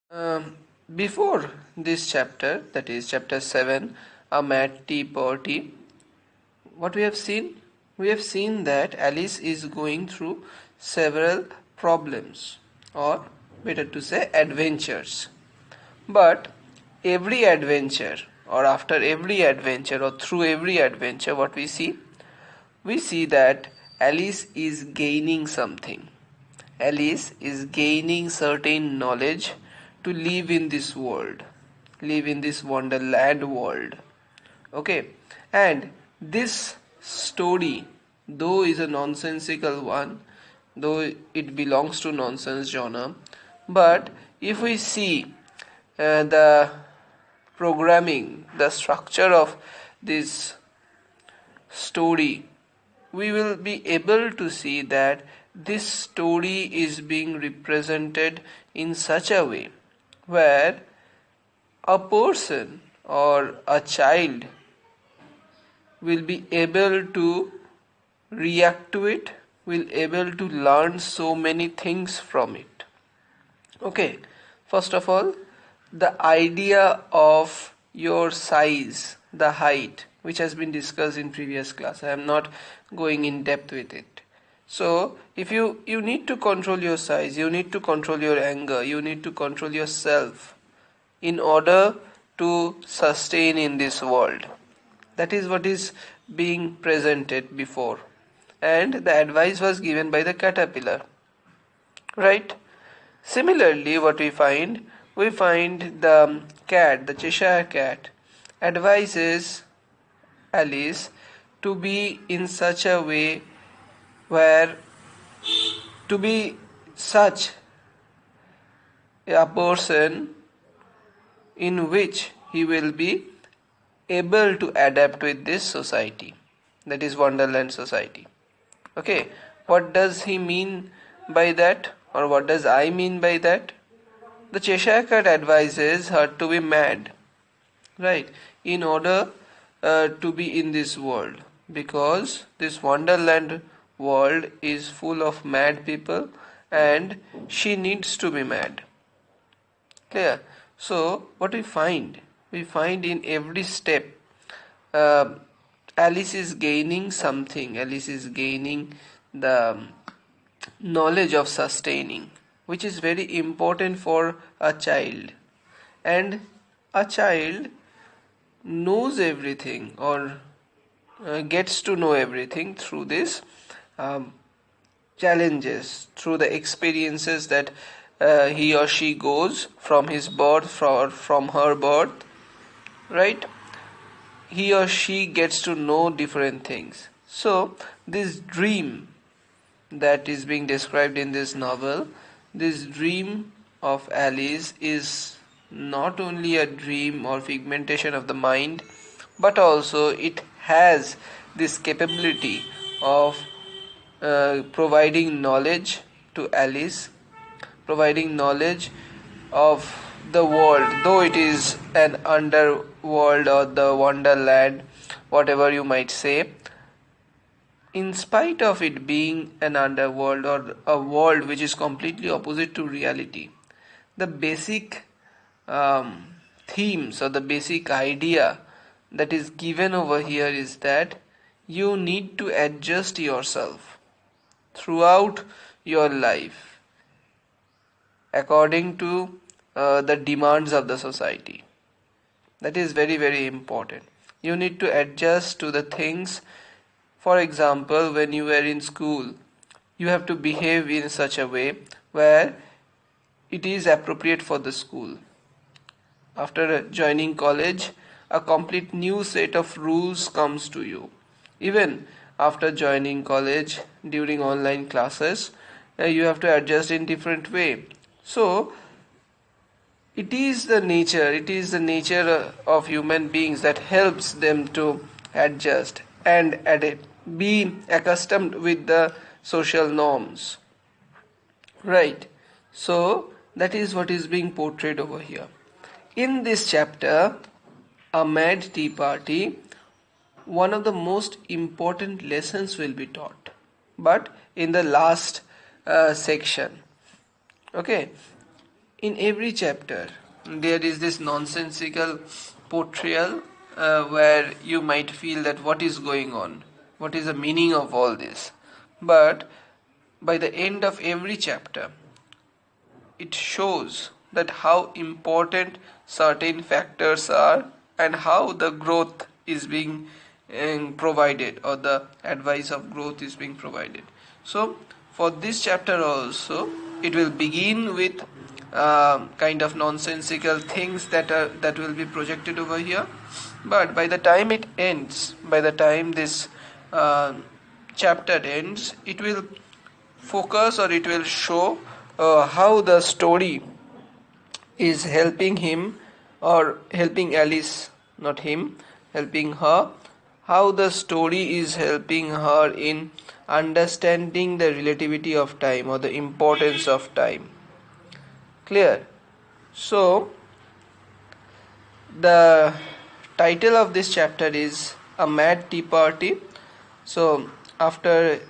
Before this chapter, that is chapter 7, a mad tea party, what we have seen? We have seen that Alice is going through several problems, or better to say, adventures. But every adventure, or after every adventure, or through every adventure, what we see? We see that Alice is gaining something. Alice is gaining certain knowledge to live in this world, live in this Wonderland world. Okay, and this story, though is a nonsensical one, though it belongs to nonsense genre, but if we see the programming, the structure of this story, we will be able to see that this story is being represented in such a way where a person or a child will be able to react to it, will able to learn so many things from it. Okay, first of all, the idea of your size, the height, which has been discussed in previous class. I am not going in depth with it. So if you need to control your size, you need to control your anger, you need to control yourself in order to sustain in this world. That is what is being presented before, and the advice was given by the caterpillar, right? Similarly, what we find the cat, the Cheshire cat, advises Alice to be in such a way where to be such a person in which he will be able to adapt with this society, that is Wonderland society. Okay, what does he mean by that, or what does I mean by that? The Cheshire cat advises her to be mad, right, in order to be in this world, because this Wonderland world is full of mad people and she needs to be mad. Clear? So what we find? We find in every step uh, Alice is gaining something. Alice is gaining the knowledge of sustaining, which is very important for a child. And a child knows everything, or gets to know everything through this um, challenges, through the experiences that he or she goes from his birth, from her birth, right? He or she gets to know different things. So this dream that is being described in this novel, this dream of Alice is not only a dream or figmentation of the mind, but also it has this capability of providing knowledge to Alice, providing knowledge of the world, though it is an underworld or the Wonderland, whatever you might say. In spite of it being an underworld or a world which is completely opposite to reality, the basic themes or the basic idea that is given over here is that you need to adjust yourself throughout your life according to the demands of the society. That is very, very important. You need to adjust to the things. For example, when you were in school, you have to behave in such a way where it is appropriate for the school. After joining college, a complete new set of rules comes to you. Even after joining college, during online classes, you have to adjust in different way. So it is the nature of human beings that helps them to adjust and adapt, be accustomed with the social norms, right? So that is what is being portrayed over here in this chapter, A Mad Tea Party. One of the most important lessons will be taught, but in the last section. Okay, in every chapter there is this nonsensical portrayal where you might feel that what is going on, what is the meaning of all this. But by the end of every chapter, it shows that how important certain factors are and how the growth is being provided, or the advice of growth is being provided. So for this chapter also, it will begin with kind of nonsensical things that will be projected over here, but by the time it ends, by the time this uh, chapter ends, it will focus, or it will show how the story is helping him, or helping Alice, not him, helping her, how the story is helping her in understanding the relativity of time, or the importance of time. Clear? So the title of this chapter is A Mad Tea Party. So after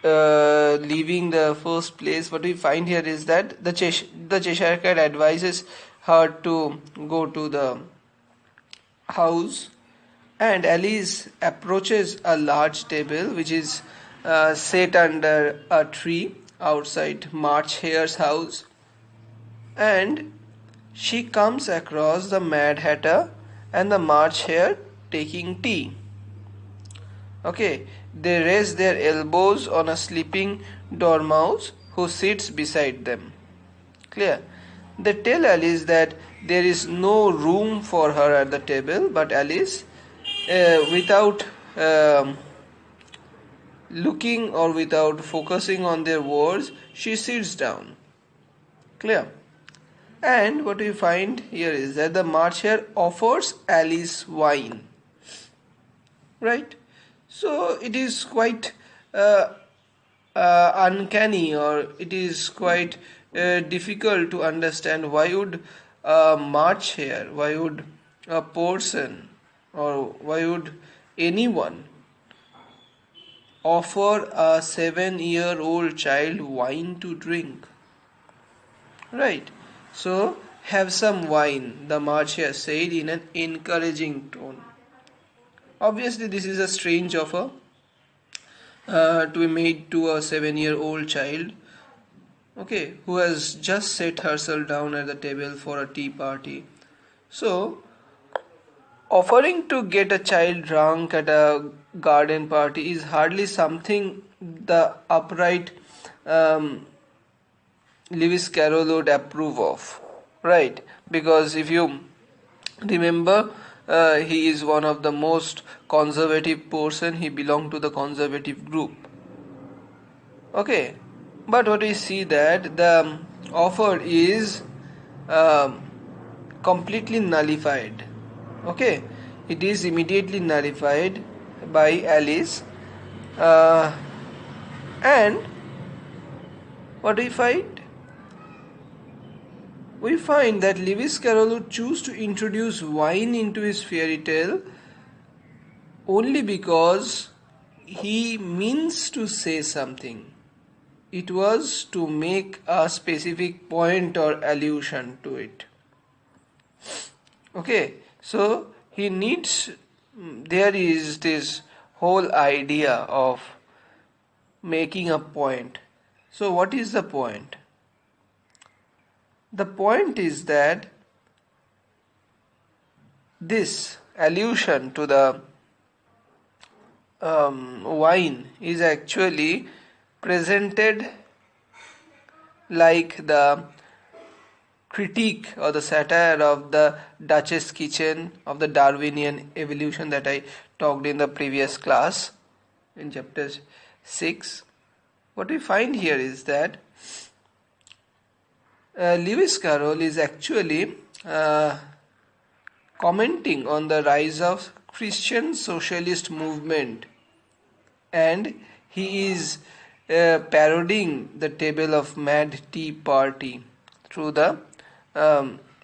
leaving the first place, what we find here is that the Cheshire Cat advises her to go to the house, and Alice approaches a large table which is set under a tree outside March Hare's house, and she comes across the Mad Hatter and the March Hare taking tea. Okay, they rest their elbows on a sleeping dormouse who sits beside them. Clear? They tell Alice that there is no room for her at the table, but Alice, without looking or without focusing on their words, she sits down. Clear? And what we find here is that the March Hare offers Alice wine. Right? So it is quite uncanny, or it is quite difficult to understand why would a March Hare, why would a person, or why would anyone offer a 7-year-old child wine to drink. Right? So have some wine, the March Hare said in an encouraging tone. Obviously, this is a strange offer to be made to a 7-year-old child, okay, who has just set herself down at the table for a tea party. So, offering to get a child drunk at a garden party is hardly something the upright Lewis Carroll would approve of, right? Because if you remember, he is one of the most conservative person. He belonged to the conservative group. Okay, but what we see that the offer is um, completely nullified. Okay, it is immediately nullified by Alice, uh, and what we find? We find that Lewis Carroll would choose to introduce wine into his fairy tale only because he means to say something. It was to make a specific point or allusion to it. Okay, so he needs, there is this whole idea of making a point. So, what is the point? The point is that this allusion to the wine is actually presented like the critique or the satire of the Duchess kitchen of the Darwinian evolution that I talked in the previous class in chapter 6. What we find here is that Lewis Carroll is actually commenting on the rise of Christian socialist movement, and he is parodying the table of Mad Tea Party through the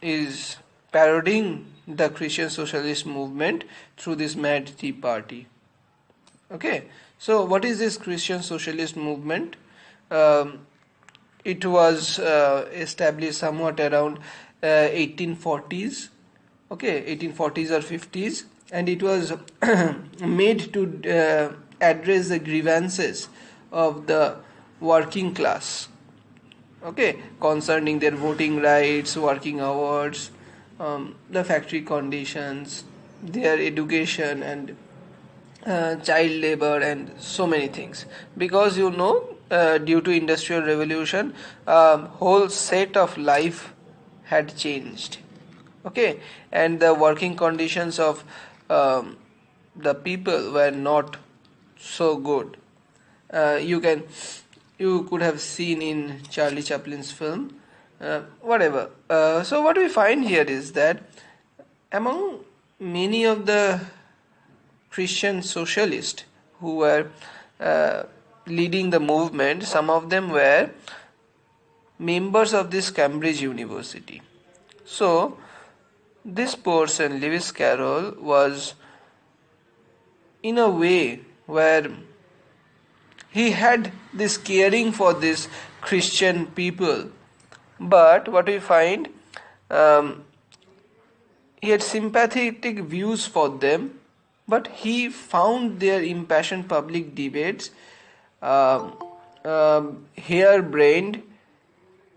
is parodying the Christian socialist movement through this Mad Tea Party. Okay, so what is this Christian socialist movement? it was established somewhat around 1840s, okay, 1840s or 50s, and it was made to address the grievances of the working class, okay, concerning their voting rights, working hours, the factory conditions, their education, and child labor, and so many things. Because due to industrial revolution, whole set of life had changed, okay, and the working conditions of the people were not so good. You could have seen in Charlie Chaplin's film, whatever. So what we find here is that among many of the Christian socialists who were uh, leading the movement, some of them were members of this Cambridge University. So this person, Lewis Carroll, was in a way where he had this caring for these Christian people, but what we find, um, he had sympathetic views for them, but he found their impassioned public debates harebrained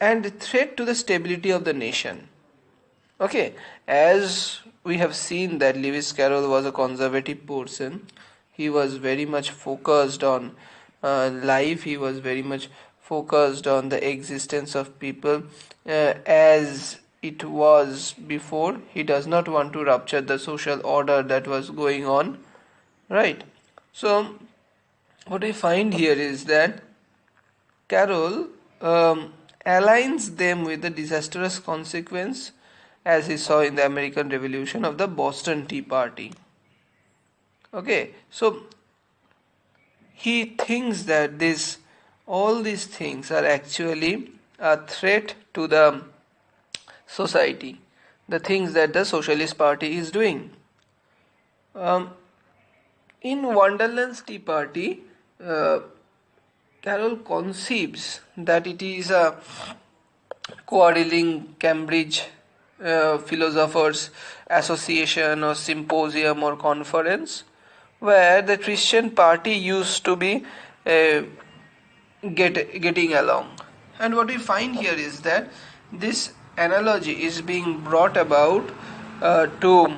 and threat to the stability of the nation. Okay, as we have seen that Lewis Carroll was a conservative person, he was very much focused on life, he was very much focused on the existence of people as it was before. He does not want to rupture the social order that was going on, right? So, what we find here is that Carroll aligns them with the disastrous consequence, as he saw in the American Revolution, of the Boston Tea Party. Okay, so he thinks that all these things are actually a threat to the society, the things that the Socialist Party is doing. In Wonderland's Tea Party, uh, Carroll conceives that it is a quarreling Cambridge philosophers association or symposium or conference where the Christian party used to be uh, getting along. And what we find here is that this analogy is being brought about to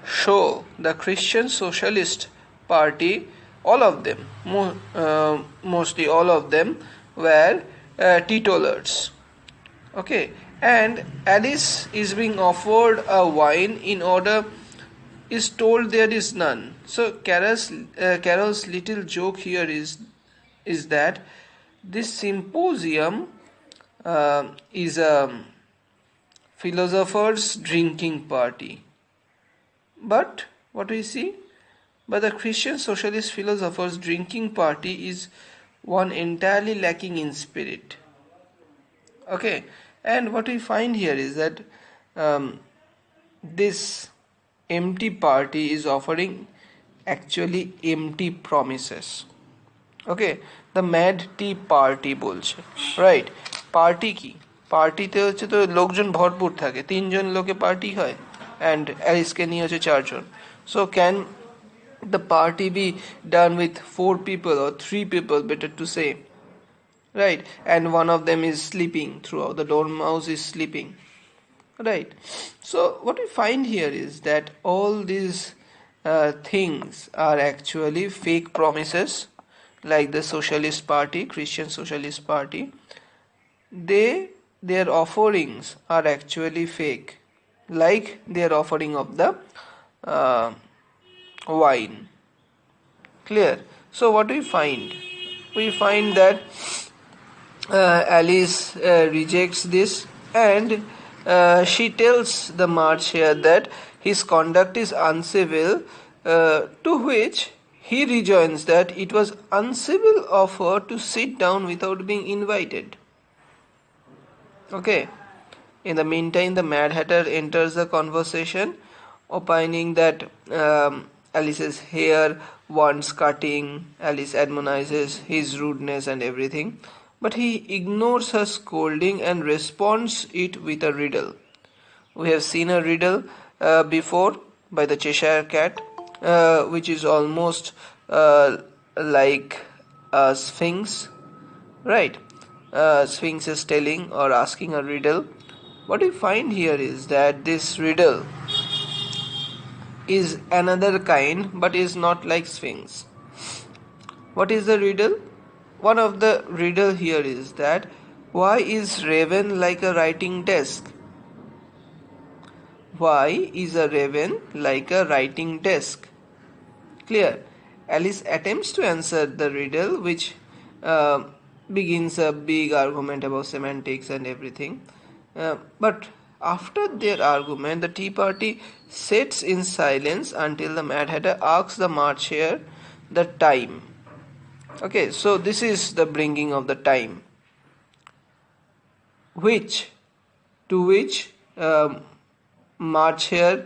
show the Christian Socialist Party, all of them, mostly all of them, were teetotalers. Okay, and Alice is being offered a wine in order, is told there is none. So Carol's little joke here is that this symposium is a philosopher's drinking party. But what we see? But the Christian socialist philosophers' drinking party is one entirely lacking in spirit. Okay, and what we find here is that this empty party is offering actually empty promises. Okay, the mad tea party বলছে, right? Party কি? পার্টিতে হচ্ছে তো লোকজন ভরপুর থাকে, তিনজন লোকে পার্টি হয়, and অ্যালিসকে নিয়ে হচ্ছে চারজন. So can the party be done with 4 people or 3 people, better to say, right? And one of them is sleeping throughout, the dormouse is sleeping, right? So what we find here is that all these things are actually fake promises, like the Socialist Party, Christian Socialist Party. Their offerings are actually fake, like their offering of the wine. Clear? So what we find? We find that Alice rejects this, and she tells the March here that his conduct is uncivil, to which he rejoins that it was uncivil of her to sit down without being invited. Okay. In the meantime, the Mad Hatter enters the conversation, opining that Alice's hair wants cutting. Alice admonishes his rudeness and everything. but he ignores her scolding and responds it with a riddle. We have seen a riddle before by the Cheshire Cat, which is almost like a sphinx, right? Sphinx is telling or asking a riddle. What we find here is that this riddle is another kind but is not like sphinx. What is the riddle? One of the riddle here is that why is raven like a writing desk? Why is a raven like a writing desk? Clear. Alice attempts to answer the riddle, which uh, begins a big argument about semantics and everything. But after their argument, the tea party sits in silence until the Mad Hatter asks the March Hare the time. Okay, so this is the bringing of the time, which to which March Hare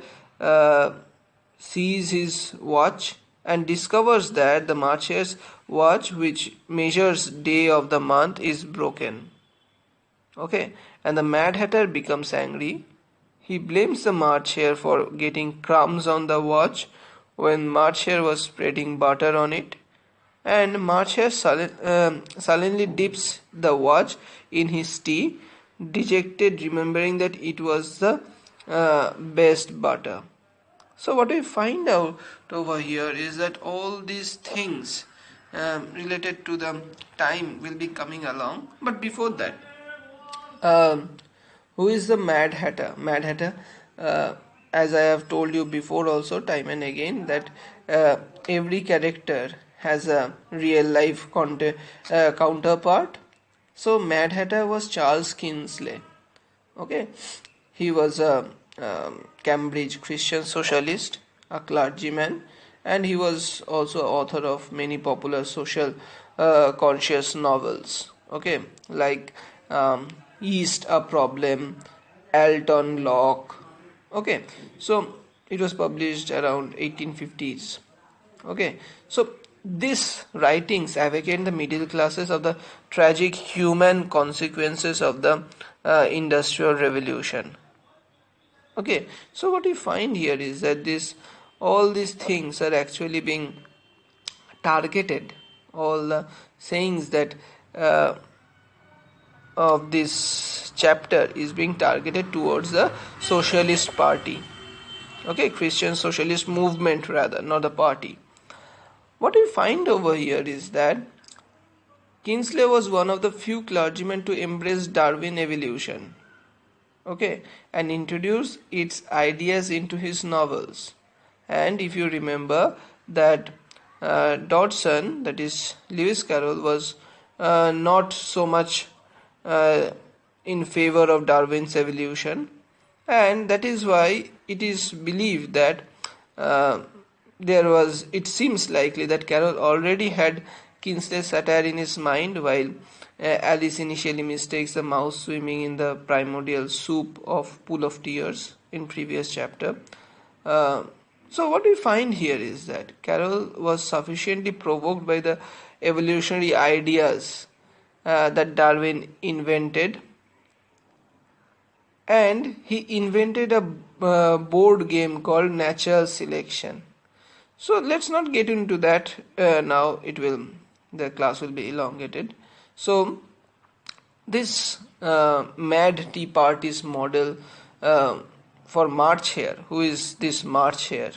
sees his watch and discovers that the March Hare's watch, which measures day of the month, is broken. Okay, and the Mad Hatter becomes angry. He blames the March Hare for getting crumbs on the watch when March Hare was spreading butter on it. And March Hare sullenly dips the watch in his tea, dejected, remembering that it was the best butter. So what we find out over here is that all these things related to the time will be coming along. But before that, um, who is the Mad Hatter? Mad Hatter, as I have told you before also time and again, that every character has a real life counterpart. So Mad Hatter was Charles Kingsley. Okay, he was a Cambridge Christian socialist, a clergyman, and he was also author of many popular social conscious novels. Okay, like East a Problem, Alton Locke. Okay, so it was published around 1850s. Okay, so these writings advocate the middle classes of the tragic human consequences of the industrial revolution. Okay, so what we find here is that this all these things are actually being targeted. All the sayings that of this chapter is being targeted towards the socialist party. Okay, Christian socialist movement rather, not the party. What we find over here is that Kingsley was one of the few clergymen to embrace Darwin evolution, okay, and introduce its ideas into his novels. And if you remember that Dodson, that is Lewis Carroll, was not so much in favor of Darwin's evolution, and that is why it is believed that it seems likely that Carroll already had Kingsley's satire in his mind, while Alice initially mistakes the mouse swimming in the primordial soup of pool of tears in previous chapter. So what we find here is that Carroll was sufficiently provoked by the evolutionary ideas that Darwin invented, and he invented a board game called natural selection. So let's not get into that now. The class will be elongated. So this Mad Tea Party's model for March Hare. Who is this March Hare?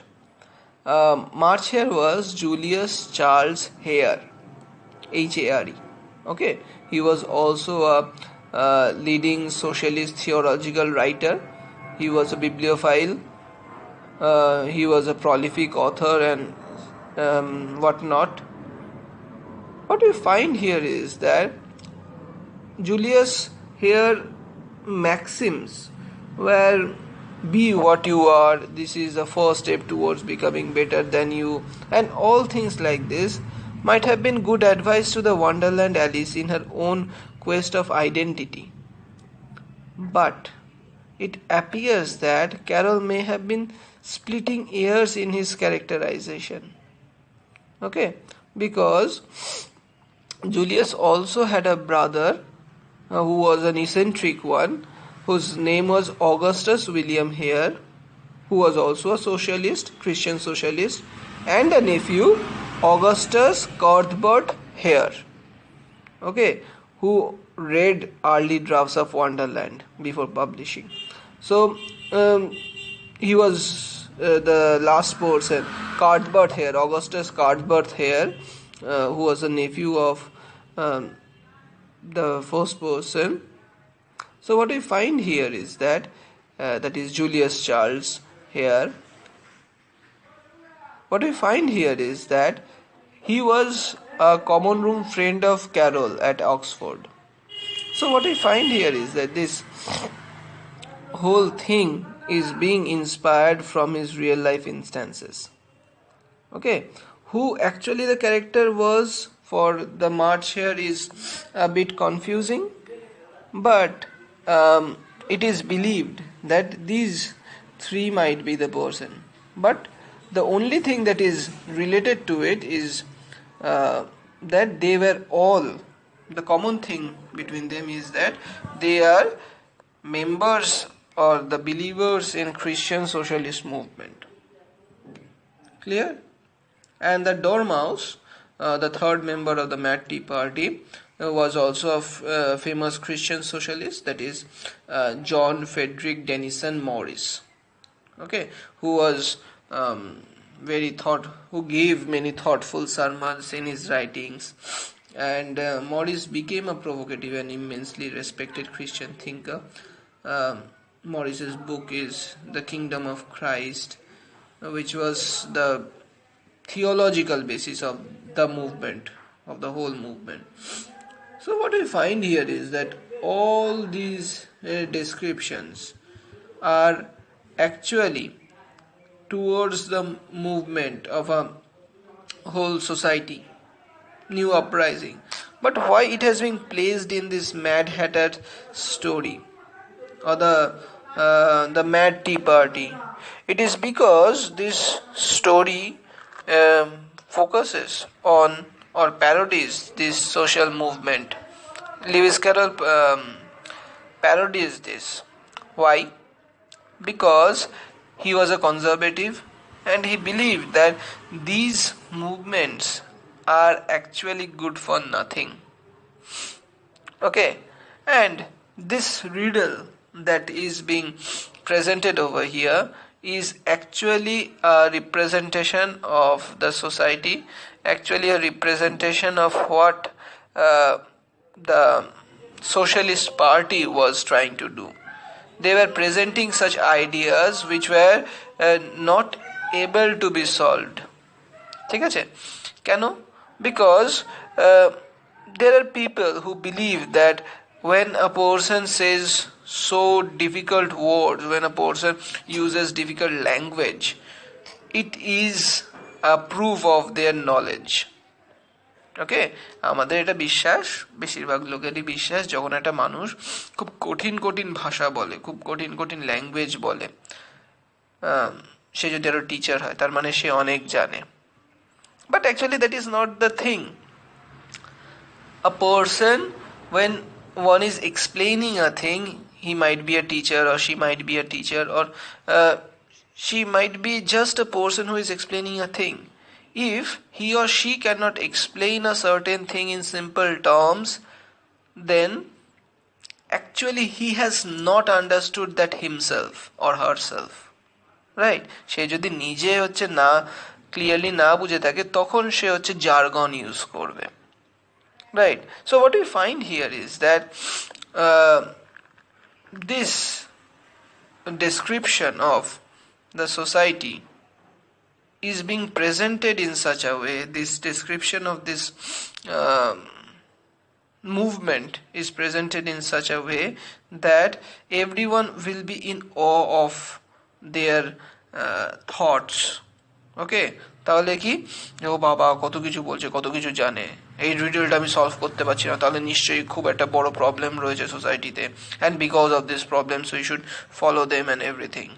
March Hare was Julius Charles Hare, Hare. Okay, he was also a leading socialist theological writer. He was a bibliophile. He was a prolific author and whatnot. What we find here is that Julius Hare maxims were be what you are, this is the first step towards becoming better than you, and all things like this might have been good advice to the Wonderland Alice in her own quest of identity. But it appears that Carroll may have been splitting hairs in his characterization. Okay, because Julius also had a brother who was an eccentric one, whose name was Augustus William Hare, who was also a socialist, Christian socialist, and a nephew, Augustus Cuthbert Hare, okay, who read early drafts of Wonderland before publishing. So he was the last person, Cuthbert Hare, Augustus Cuthbert Hare, who was a nephew of um, the first person. So what we find here is that that is Julius Charles here. What we find here is that he was a common room friend of Carroll at Oxford. So what we find here is that this whole thing is being inspired from his real life instances. Okay, who actually the character was for the march here is a bit confusing, but it is believed that these three might be the person. But the only thing that is related to it is that they were all, the common thing between them is that they are members or the believers in Christian socialist movement. Clear? And the Dormouse, the third member of the Mad Tea Party, was also a famous Christian socialist, that is John Frederick Denison Morris, okay, who was who gave many thoughtful sermons in his writings, and Morris became a provocative and immensely respected Christian thinker. Morris's book is The Kingdom of Christ, which was the theological basis of the movement, of the whole movement. So what we find here is that all these descriptions are actually towards the movement of a whole society, new uprising. But why it has been placed in this Mad Hatter story or the Mad Tea Party? It is because this story focuses on or parodies this social movement. Lewis Carroll parodies this. Why? Because he was a conservative and he believed that these movements are actually good for nothing. Okay, and this riddle that is being presented over here is actually a representation of the society, actually a representation of what the socialist party was trying to do. They were presenting such ideas which were not able to be solved. ঠিক আছে? কেন? Because there are people who believe that when a person says so difficult words, when a person uses difficult language, it is a proof of their knowledge. ওকে, আমাদের এটা বিশ্বাস, বেশিরভাগ লোকেরই বিশ্বাস, যখন একটা মানুষ খুব কঠিন কঠিন ভাষা বলে, খুব কঠিন কঠিন ল্যাঙ্গুয়েজ বলে, সে যদি আরো টিচার হয় তার মানে সে অনেক জানে। But actually that is not the thing. A person, when one is explaining a thing, he might be a teacher or she might be a teacher, or she might be just a person who is explaining a thing. If he or she cannot explain a certain thing in simple terms, then actually he has not understood that himself or herself. Right? সে যদি নিজে হচ্ছে না clearly না বুঝে থাকে তখন সে হচ্ছে jargon use করবে। Right? So what we find here is that this description of the society is being presented in such a way, this description of this movement is presented in such a way that everyone will be in awe of their thoughts. ওকে, তাহলে কি, ও বাবা কত কিছু বলছে, কত কিছু জানে, এই রিডলটা আমি সলভ করতে পারছি না, তাহলে নিশ্চয়ই খুব একটা বড় প্রবলেম রয়েছে সোসাইটিতে, and because of this problems we should follow them and everything.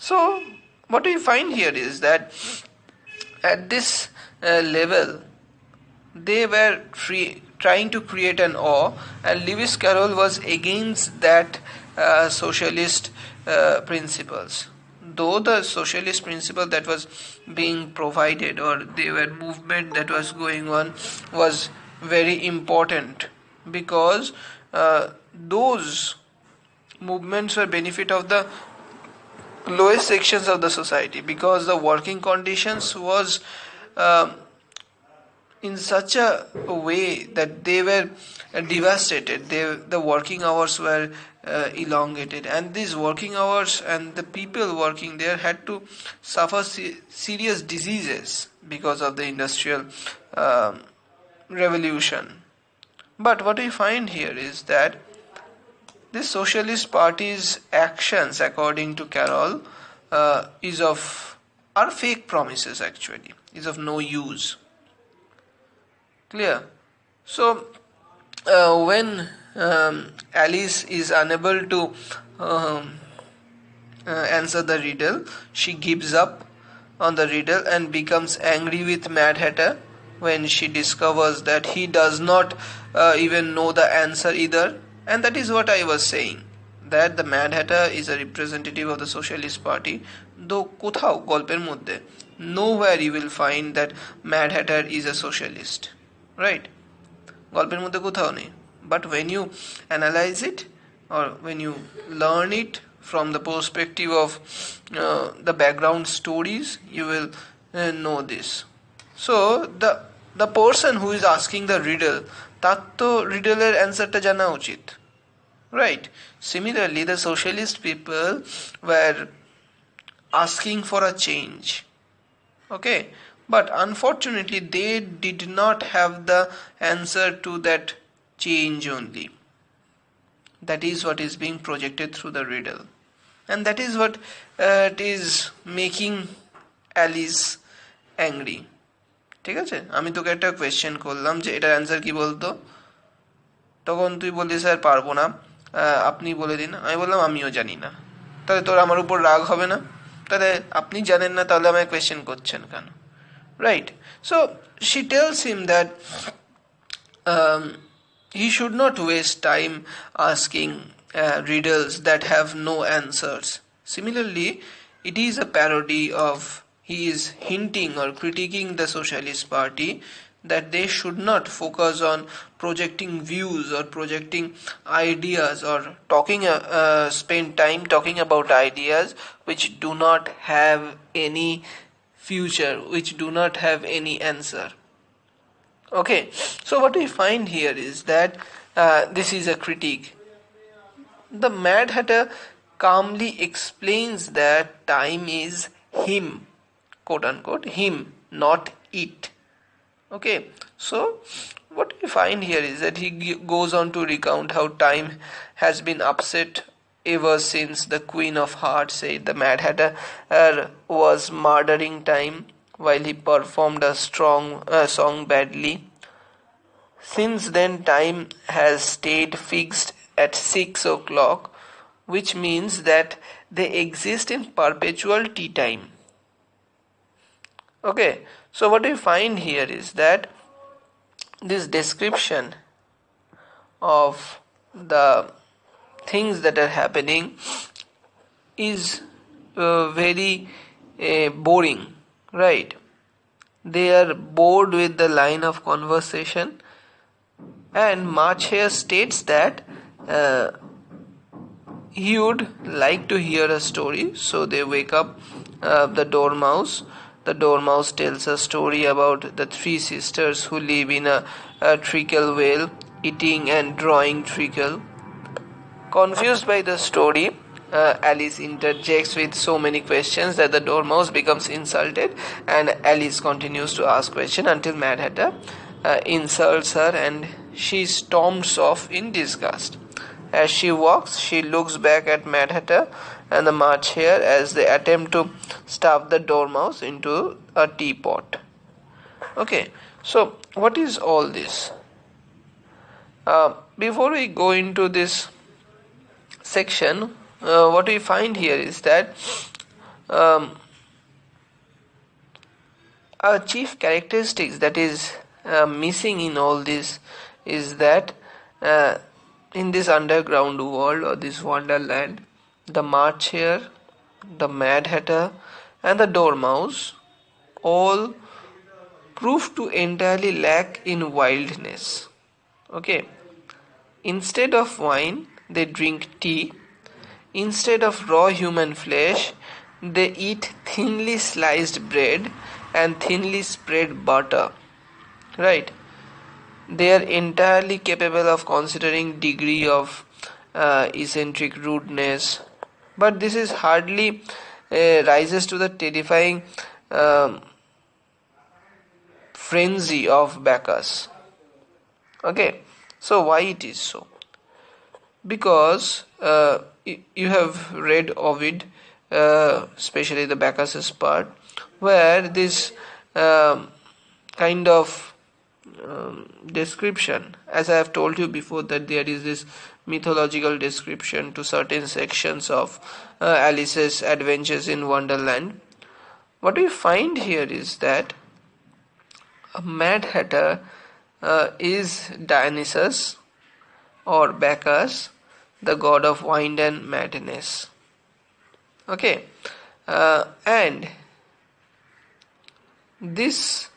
So what we find here is that at this level they were trying to create an awe, and Lewis Carroll was against that socialist principles. Though the socialist principle that was being provided, or they were movement that was going on, was very important, because those movements were benefit of the lowest sections of the society, because the working conditions was uh, in such a way that they were devastated. The working hours were elongated, and these working hours and the people working there had to suffer serious diseases because of the industrial um revolution. But what we find here is that this socialist party's actions, according to Carroll, is of are fake promises, actually is of no use. Clear? So when Alice is unable to um, answer the riddle, she gives up on the riddle and becomes angry with Mad Hatter when she discovers that he does not even know the answer either. And that is what I was saying, that the Mad Hatter is a representative of the Socialist Party, though কোথাও গল্পের মধ্যে nowhere you will find that Mad Hatter is a socialist, right? গল্পের মধ্যে কোথাও নেই. But when you analyze it, or when you learn it from the perspective of the background stories, you will know this. So the person who is asking the riddle, তার তো riddle-এর answer-টা জানা উচিত, right? Similarly, the socialist people were asking for a change, okay, but unfortunately they did not have the answer to that change only. That is what is being projected through the riddle, and that is what it is making Alice angry. ঠিক আছে, আমি তোকে একটা question করলাম যে এটার answer কি বলতো, তখন তুই বললি স্যার পারবো না, আপনি বলে দিন। আমি বললাম আমিও জানি না। তাহলে তোর আমার উপর রাগ হবে না? তাহলে আপনি জানেন না, তাহলে আমায় কোয়েশ্চেন করছেন কেন, right? So she tells him that he should not waste time asking riddles that have no answers. Similarly, it is a parody of, he is hinting or critiquing the Socialist Party that they should not focus on projecting views or projecting ideas, or spend time talking about ideas which do not have any future, which do not have any answer. Okay, so what we find here is that this is a critique. The Mad Hatter calmly explains that time is him, quote unquote, him, not it. Okay, so what we find here is that he goes on to recount how time has been upset ever since the Queen of Hearts said the Mad Hatter was murdering time while he performed a strong song badly. Since then, time has stayed fixed at 6 o'clock, which means that they exist in perpetual tea time. Okay, so what we find here is that this description of the things that are happening is very boring, right? They are bored with the line of conversation, and March here states that he would like to hear a story. So they wake up the Dormouse. The Dormouse tells a story about the three sisters who live in a treacle well, eating and drawing treacle. Confused by the story, Alice interjects with so many questions that the Dormouse becomes insulted, and Alice continues to ask questions until Mad Hatter insults her, and she storms off in disgust. As she walks, she looks back at Mad Hatter and the March Hare as they attempt to stuff the Dormouse into a teapot. Okay, so what is all this? Before we go into this section, what we find here is that a chief characteristics that is missing in all this is that in this underground world or this wonderland, the March Hare, the Mad Hatter, and the Dormouse all prove to entirely lack in wildness. Okay, instead of wine, they drink tea. Instead of raw human flesh, they eat thinly sliced bread and thinly spread butter. Right? They are entirely capable of considering degree of eccentric rudeness, but this is hardly rises to the terrifying um, frenzy of Bacchus. Okay, so why it is so? Because you have read Ovid, especially the Bacchus's part, where this kind of description, as I have told you before, that there is this mythological description to certain sections of Alice's adventures in Wonderland. What we find here is that a Mad Hatter is Dionysus or Bacchus, the god of wine and madness. Okay, and this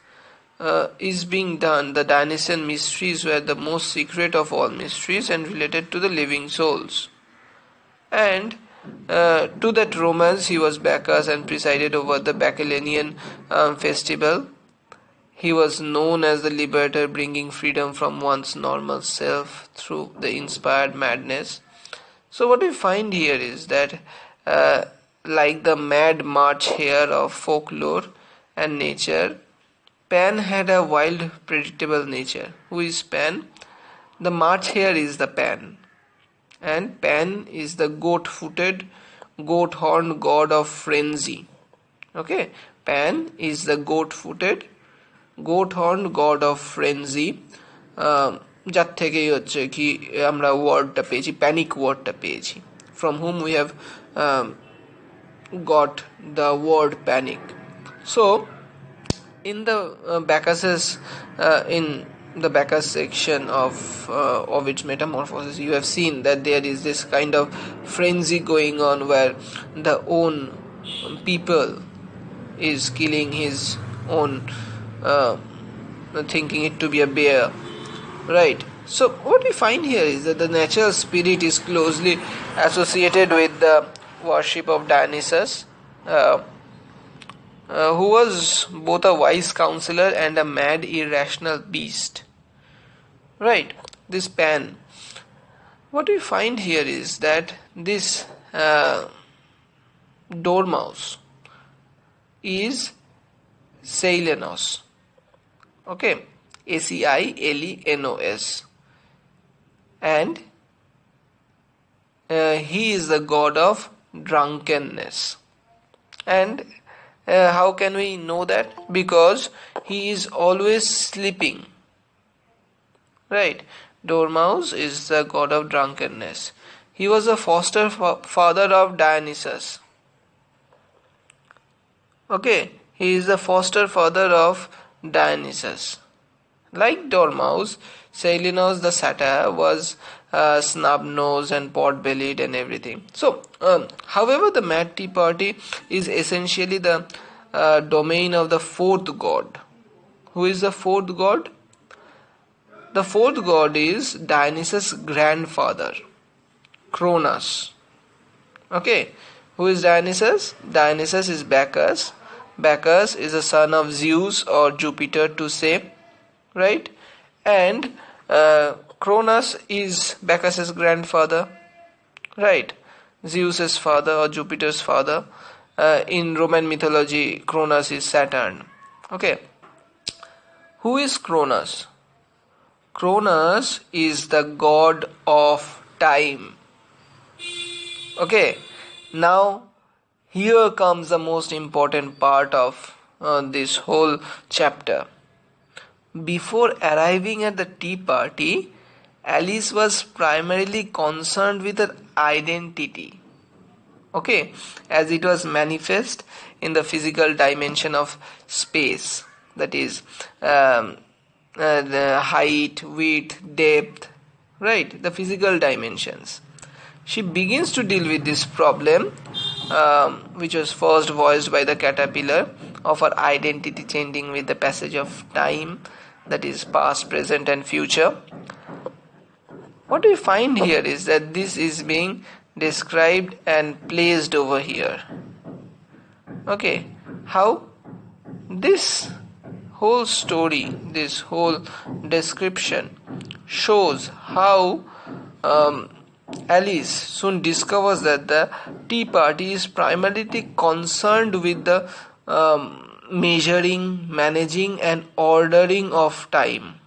is being done. The Dionysian mysteries were the most secret of all mysteries and related to the living souls. And to that romance he was Bacchus and presided over the Bacchanalian festival. He was known as the liberator, bringing freedom from one's normal self through the inspired madness. So what we find here is that like the mad March Hare of folklore and nature, Pan had a wild, predictable nature. Who is Pan? The March Hare is the Pan, and Pan is the goat-footed, goat-horned god of frenzy. Okay, Pan is the goat-footed, goat-horned god of frenzy. যার থেকেই হচ্ছে কি আমরা ওয়ার্ডটা পেয়েছি, panic ওয়ার্ডটা পেয়েছি, from whom we have got the word panic. So in the Bacchus's in the Bacchus section of Ovid's Metamorphosis, you have seen that there is this kind of frenzy going on where the own people is killing his own, thinking it to be a bear. Right. So what we find here is that the natural spirit is closely associated with the worship of Dionysus, who was both a wise counselor and a mad, irrational beast. Right, this Pan. What we find here is that this Dormouse is Silenos. Okay, Silenos, and he is the god of drunkenness. And how can we know that? Because he is always sleeping. Right, Dormouse is the god of drunkenness. He was a foster father of Dionysus. Okay, he is the foster father of Dionysus. Like Dormouse, Silenos the satyr was snub-nosed and pot-bellied and everything. So, however, the Mad Tea Party is essentially the domain of the fourth god. Who is the fourth god? The fourth god is Dionysus' grandfather, Cronus. Okay, who is Dionysus? Dionysus is Bacchus. Bacchus is the son of Zeus or Jupiter to say, right? And Cronus is Bacchus's grandfather, right? Zeus's father or Jupiter's father. In Roman mythology, Cronus is Saturn. Okay, who is Cronus? Cronus is the god of time. Okay, now here comes the most important part of this whole chapter. Before arriving at the tea party, Alice was primarily concerned with her identity. Okay, as it was manifest in the physical dimension of space, that is the height, width, depth, right? The physical dimensions. She begins to deal with this problem, which was first voiced by the caterpillar, of her identity changing with the passage of time, that is past, present, and future. What we find here is that this is being described and placed over here. Okay, how this whole story, this whole description shows how Alice soon discovers that the Tea Party is primarily concerned with the measuring, managing, and ordering of time.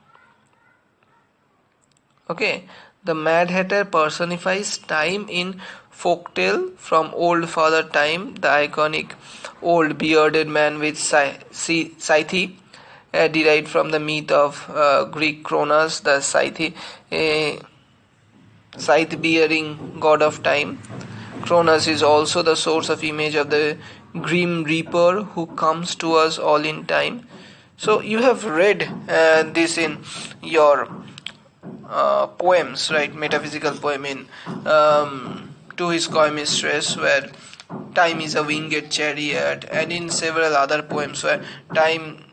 Okay, the Mad Hatter personifies time in folktale from Old Father Time, the iconic old bearded man with scythe, derived from the myth of Greek Kronos, the scythe-bearing god of time. Kronos is also the source of image of the Grim Reaper who comes to us all in time. So you have read this in your poems, right? Metaphysical poem in To His Coy Mistress, where time is a winged chariot, and in several other poems where time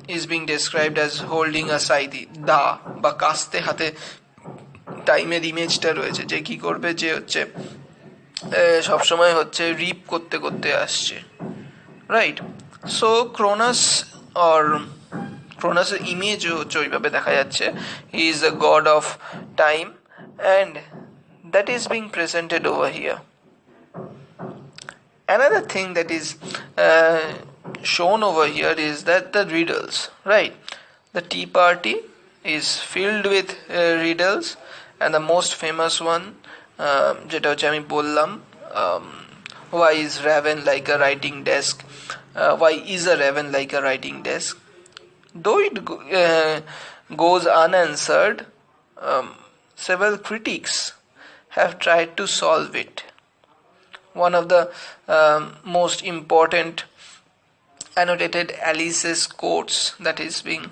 is being described as holding a scythe, দা বা কাস্তে হাতে টাইমের ইমেজটা রয়েছে, যে কি করবে, যে হচ্ছে সবসময় হচ্ছে রিপ করতে করতে আসছে, রাইট? সো ক্রোনাসের ইমেজ হচ্ছে ওইভাবে দেখা যাচ্ছে, he is the god of time, and that is being presented over here. Another thing that is shown over here is that the riddles, right? The Tea Party is filled with riddles, and the most famous one, যেটা হচ্ছে আমি বললাম, why is Raven like a writing desk? Why is a Raven like a writing desk? Though it goes unanswered, several critics have tried to solve it. One of the most important annotated Alice's quotes that is being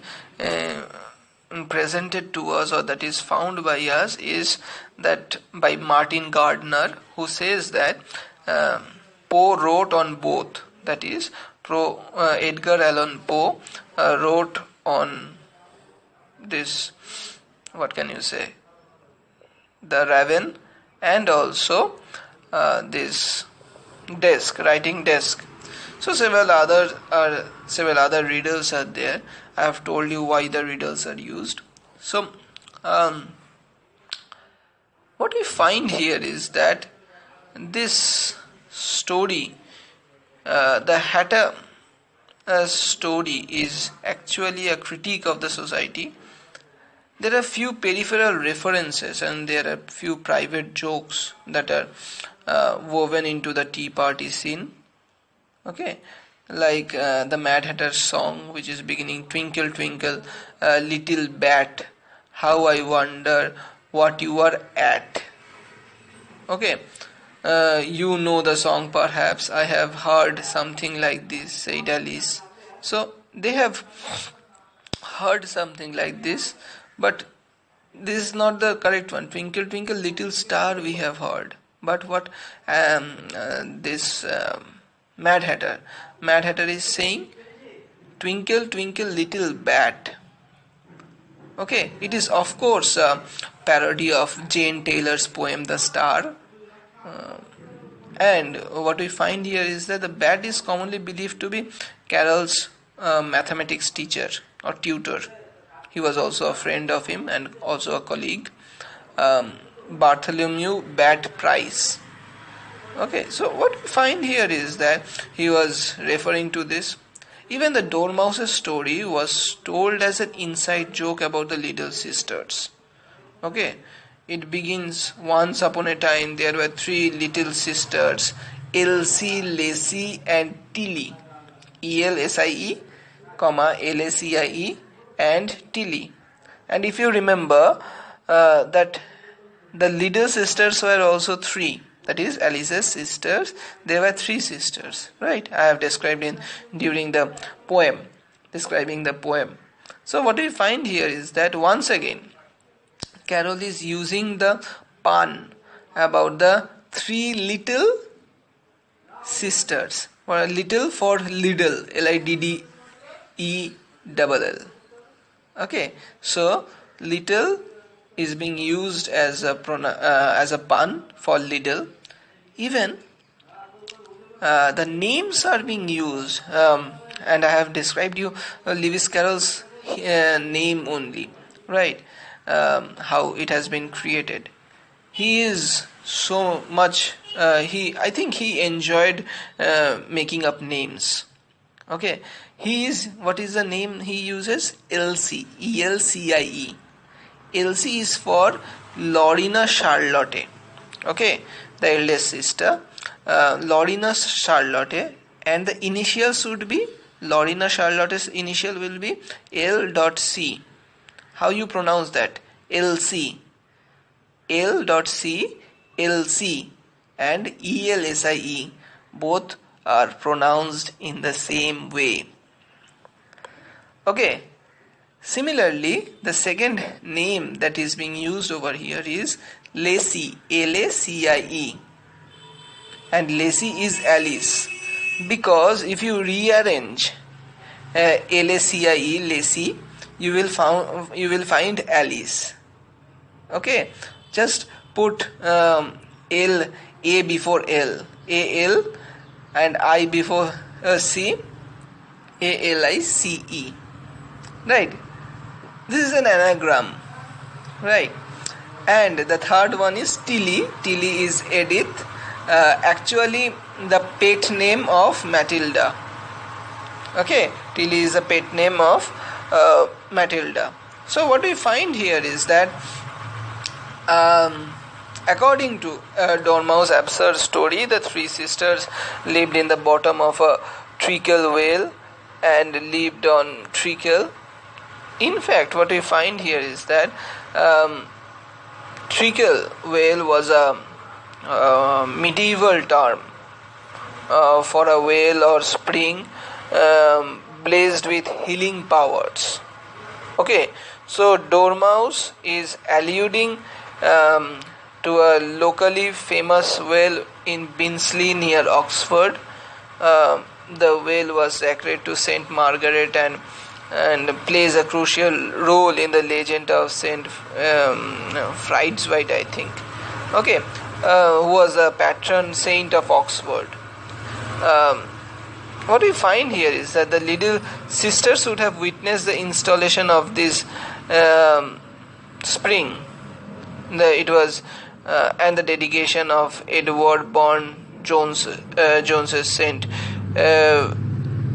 presented to us, or that is found by us, is that by Martin Gardner, who says that Poe wrote on both. That is, Edgar Allan Poe wrote on this, what can you say, the Raven, and also this desk, writing desk. So several other riddles are there. I have told you why the riddles are used. So what we find here is that this story, the Hatter story, is actually a critique of the society. There are few peripheral references, and there are few private jokes that are woven into the Tea Party scene. Okay, like the Mad Hatter song, which is beginning, "Twinkle, twinkle, little bat, how I wonder what you are at." Okay, you know the song perhaps. "I have heard something like this," said Alice. So they have heard something like this, but this is not the correct one. "Twinkle, twinkle, little star," we have heard. But what this Mad Hatter is saying, "Twinkle, twinkle, little bat." Okay, it is of course a parody of Jane Taylor's poem "The Star." And what we find here is that the bat is commonly believed to be Carol's mathematics teacher or tutor. He was also a friend of him and also a colleague, Bartholomew Bat Price. Okay, so what we find here is that he was referring to this. Even the Dormouse's story was told as an inside joke about the Little Sisters. Okay, it begins, "Once upon a time there were 3 little sisters, Elsie, Lacey, and Tilly." Elsie, Lacie, and Tilly. And if you remember that the little sisters were also 3. That is, Alice's sisters, there were 3 sisters, right? I have described during the poem, describing the poem. So what we find here is that once again Carol is using the pun about the three little sisters, or little for Liddell, Liddell. Okay, so little is being used as a pun for Liddell. Even the names are being used, and I have described you Lewis Carroll's name only, right? How it has been created. He is so much. I think he enjoyed making up names. Okay, what is the name he uses? Elsie, Elcie. Elsie is for Lorena Charlotte. Okay, the eldest sister, Lorena Charlotte, and the initials would be, Lorena Charlotte's initial will be L.C. How you pronounce that? Elsie. L.C, Elsie, and Elsie, both are pronounced in the same way. Okay. Similarly, the second name that is being used over here is Lacey, Lacie, and Lacey is Alice, because if you rearrange Lacie, Lacey, you will find Alice. Okay, just put A before L, A-L, and I before C, A-L-I-C-E. Right, this is an anagram, right? And the third one is Tilly. Tilly is Edith, actually the pet name of Matilda. Okay, Tilly is a pet name of Matilda. So what we find here is that according to Dormouse absurd story, the three sisters lived in the bottom of a treacle well and lived on treacle. In fact, what we find here is that treacle well was a medieval term for a well or spring blazed with healing powers. Okay, so Dormouse is alluding to a locally famous well in Binsley near Oxford. The well was sacred to Saint Margaret and plays a crucial role in the legend of Saint Fritzweit, I think. Okay, who was a patron saint of Oxford. What we find here is that the little sisters would have witnessed the installation of this spring. It was and the dedication of Edward Bourne Jones's Saint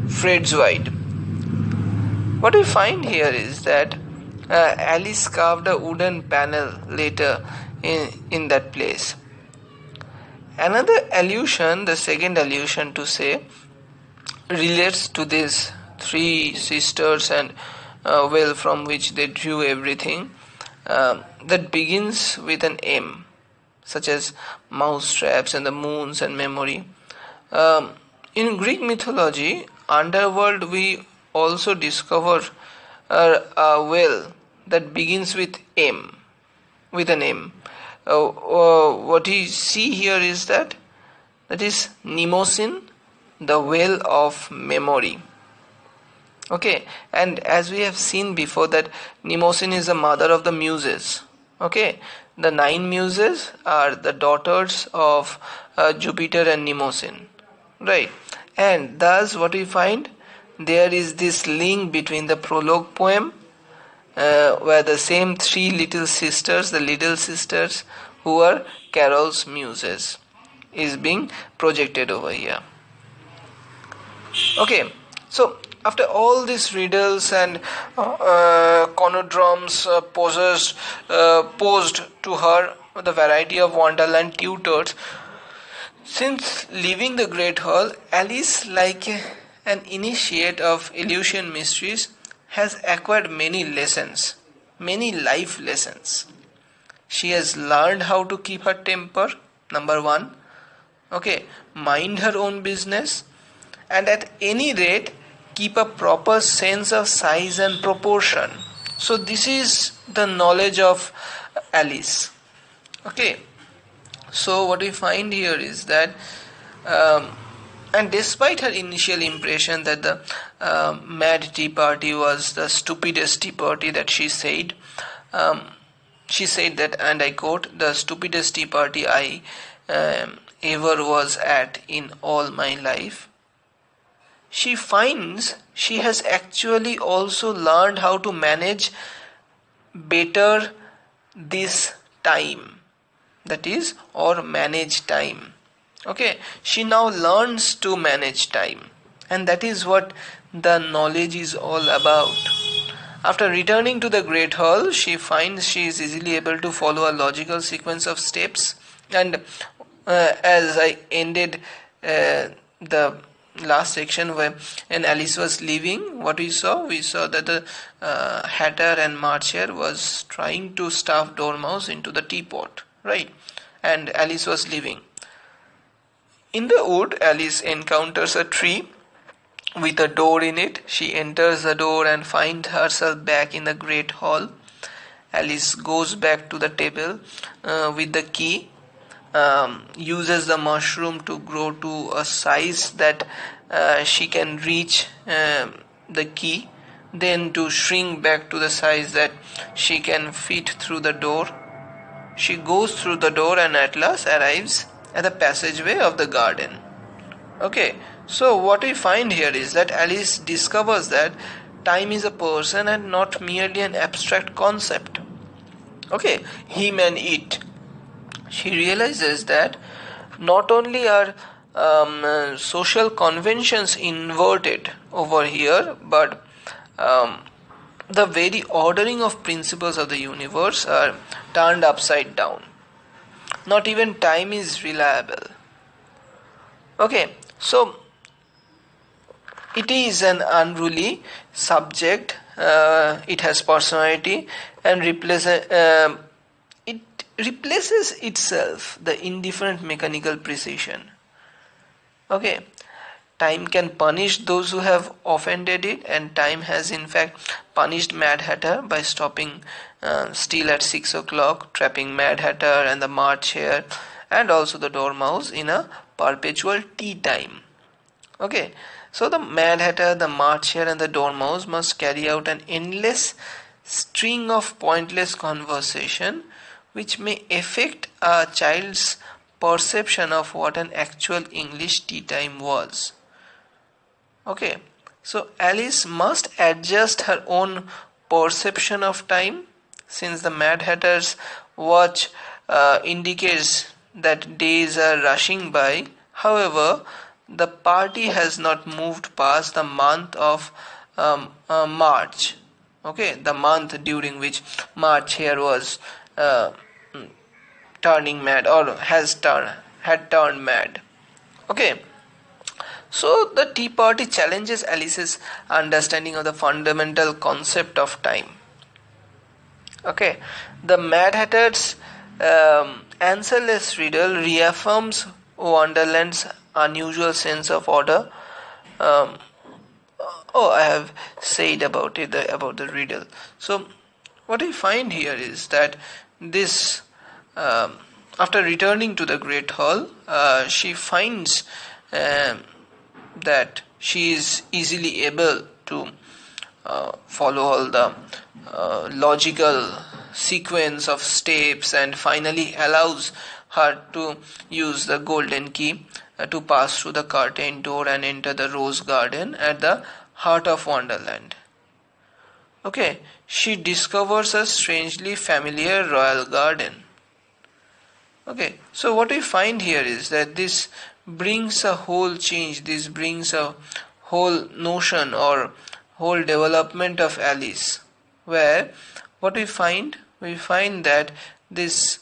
Fritzweit. What we find here is that Alice carved a wooden panel later in that place. Another allusion, the second allusion to say, relates to these three sisters and well from which they drew everything, that begins with an M, such as mousetraps and the moons and memory. In Greek mythology, underworld, we also discover a well that begins with M, with an M. What we see here is that is Mnemosyne, the well of memory. Okay, and as we have seen before, that Mnemosyne is the mother of the muses. Okay, the 9 muses are the daughters of Jupiter and Mnemosyne, right? And thus what we find, there is this link between the prologue poem where the same 3 little sisters, the little sisters who are Carol's muses, is being projected over here. Okay, so after all these riddles and conundrums posed to her, the variety of Wonderland tutors, since leaving the Great Hall, Alice, like an initiate of Eleusinian mysteries, has acquired many lessons, many life lessons. She has learned how to keep her temper, number 1. Okay, mind her own business, and at any rate keep a proper sense of size and proportion. So this is the knowledge of Alice. Okay, so what we find here is that and despite her initial impression that the Mad Tea Party was the stupidest tea party that um, she said that, and I quote, "the stupidest tea party I ever was at in all my life," she finds she has actually also learned how to manage better this time, that is, or manage time. Okay, she now learns to manage time, and that is what the knowledge is all about. After returning to the Great Hall, she finds she is easily able to follow a logical sequence of steps. And as I ended the last section where when Alice was leaving, what we saw that the Hatter and March Hare was trying to stuff Dormouse into the teapot, right? And Alice was leaving. In the wood, Alice encounters a tree with a door in it. She enters the door and finds herself back in the great hall. Alice goes back to the table with the key, uses the mushroom to grow to a size that she can reach the key, then to shrink back to the size that she can fit through the door. She goes through the door and at last arrives at the passageway of the garden. Okay, so what we find here is that Alice discovers that time is a person and not merely an abstract concept. Okay, him and it. She realizes that not only are social conventions inverted over here, but the very ordering of principles of the universe are turned upside down. Not even time is reliable. Okay, so it is an unruly subject. It has personality and it replaces itself the indifferent mechanical precision. Okay, time can punish those who have offended it, and time has in fact punished Mad Hatter by stopping still at 6 o'clock, trapping Mad Hatter and the March Hare and also the Dormouse in a perpetual tea time. Okay, so the Mad Hatter, the March Hare and the Dormouse must carry out an endless string of pointless conversation which may affect a child's perception of what an actual English tea time was. Okay, so Alice must adjust her own perception of time, since the Mad Hatter's watch indicates that days are rushing by. However, the party has not moved past the month of March. Okay, the month during which March Hare was turning mad, or had turned mad. Okay, so the Tea Party challenges Alice's understanding of the fundamental concept of time. Okay, the Mad Hatter's answerless riddle reaffirms Wonderland's unusual sense of order. Um, I have said about it, about the riddle. So, what we find here is that this, after returning to the Great Hall, she finds that she is easily able to follow all the logical sequence of steps, and finally allows her to use the golden key to pass through the curtained door and enter the rose garden at the heart of Wonderland. Okay, she discovers a strangely familiar royal garden. Okay, so what we find here is that this brings a whole change, this brings a whole notion or whole development of Alice, where what we find that this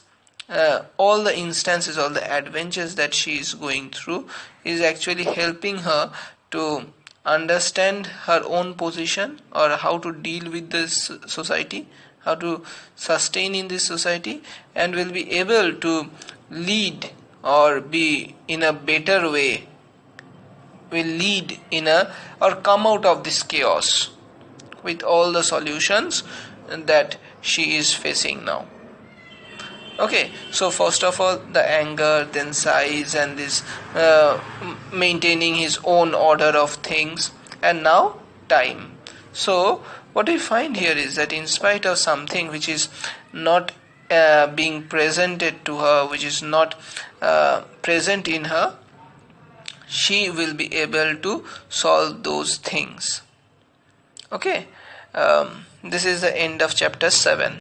all the instances, all the adventures that she is going through is actually helping her to understand her own position, or how to deal with this society, how to sustain in this society, and will be able to lead or be in a better way will lead in a or come out of this chaos with all the solutions that she is facing now. Okay, so first of all the anger, then size, and this maintaining his own order of things, and now time. So what we find here is that in spite of something which is not being presented to her, which is not present in her, she will be able to solve those things. Okay, this is the end of chapter 7.